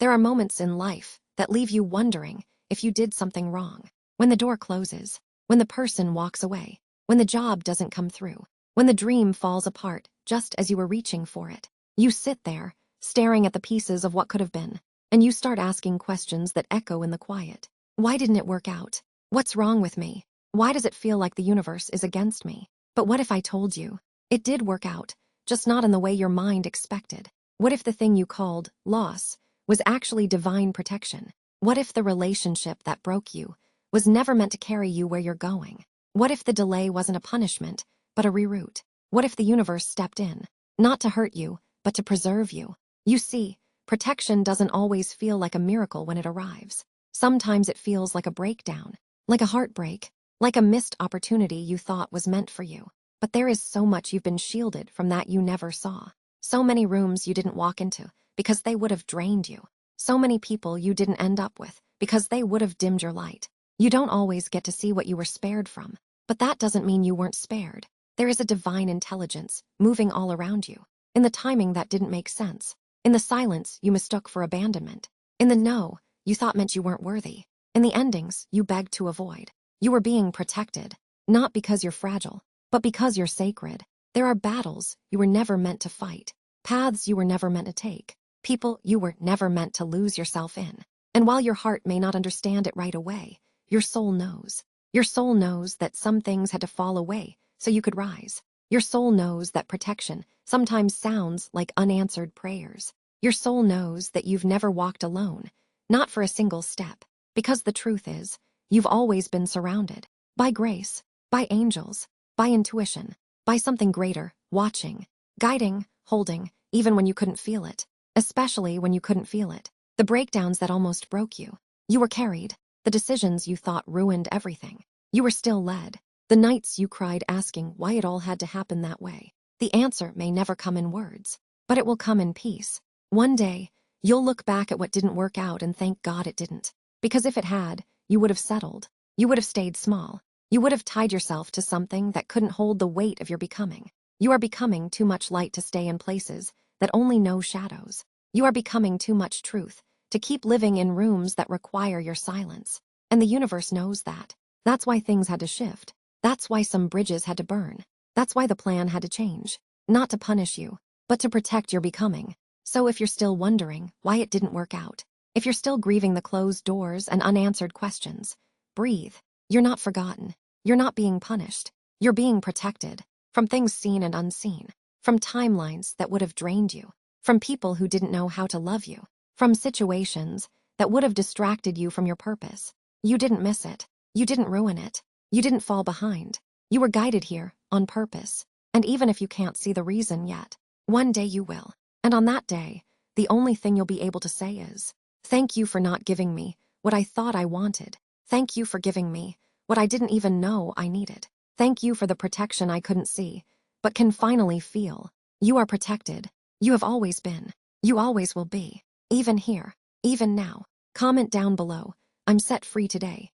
There are moments in life that leave you wondering if you did something wrong. When the door closes, when the person walks away, when the job doesn't come through, when the dream falls apart just as you were reaching for it. You sit there, staring at the pieces of what could have been, and you start asking questions that echo in the quiet. Why didn't it work out? What's wrong with me? Why does it feel like the universe is against me? But what if I told you? It did work out, just not in the way your mind expected. What if the thing you called loss was actually divine protection? What if the relationship that broke you was never meant to carry you where you're going? What if the delay wasn't a punishment, but a reroute? What if the universe stepped in, not to hurt you, but to preserve you? You see, protection doesn't always feel like a miracle when it arrives. Sometimes it feels like a breakdown, like a heartbreak, like a missed opportunity you thought was meant for you. But there is so much you've been shielded from that you never saw. So many rooms you didn't walk into because they would have drained you. So many people you didn't end up with because they would have dimmed your light. You don't always get to see what you were spared from, but that doesn't mean you weren't spared. There is a divine intelligence moving all around you, in the timing that didn't make sense, in the silence you mistook for abandonment, in the no you thought meant you weren't worthy, in the endings you begged to avoid. You were being protected, not because you're fragile, but because you're sacred. There are battles you were never meant to fight, paths you were never meant to take, people you were never meant to lose yourself in. And while your heart may not understand it right away, your soul knows. Your soul knows that some things had to fall away so you could rise. Your soul knows that protection sometimes sounds like unanswered prayers. Your soul knows that you've never walked alone, not for a single step, because the truth is, you've always been surrounded by grace, by angels, by intuition, by something greater, watching, guiding, holding, even when you couldn't feel it, especially when you couldn't feel it. The breakdowns that almost broke you. You were carried. The decisions you thought ruined everything. You were still led. The nights you cried asking why it all had to happen that way. The answer may never come in words, but it will come in peace. One day, you'll look back at what didn't work out and thank God it didn't. Because if it had, you would have settled. You would have stayed small. You would have tied yourself to something that couldn't hold the weight of your becoming. You are becoming too much light to stay in places that only know shadows. You are becoming too much truth to keep living in rooms that require your silence. And the universe knows that. That's why things had to shift. That's why some bridges had to burn. That's why the plan had to change. Not to punish you, but to protect your becoming. So if you're still wondering why it didn't work out, if you're still grieving the closed doors and unanswered questions, breathe. You're not forgotten. You're not being punished. You're being protected from things seen and unseen, from timelines that would have drained you, from people who didn't know how to love you, from situations that would have distracted you from your purpose. You didn't miss it. You didn't ruin it. You didn't fall behind. You were guided here on purpose. And even if you can't see the reason yet, one day you will. And on that day, the only thing you'll be able to say is, thank you for not giving me what I thought I wanted. Thank you for giving me what I didn't even know I needed. Thank you for the protection I couldn't see, but can finally feel. You are protected. You have always been. You always will be. Even here. Even now. Comment down below. I'm set free today.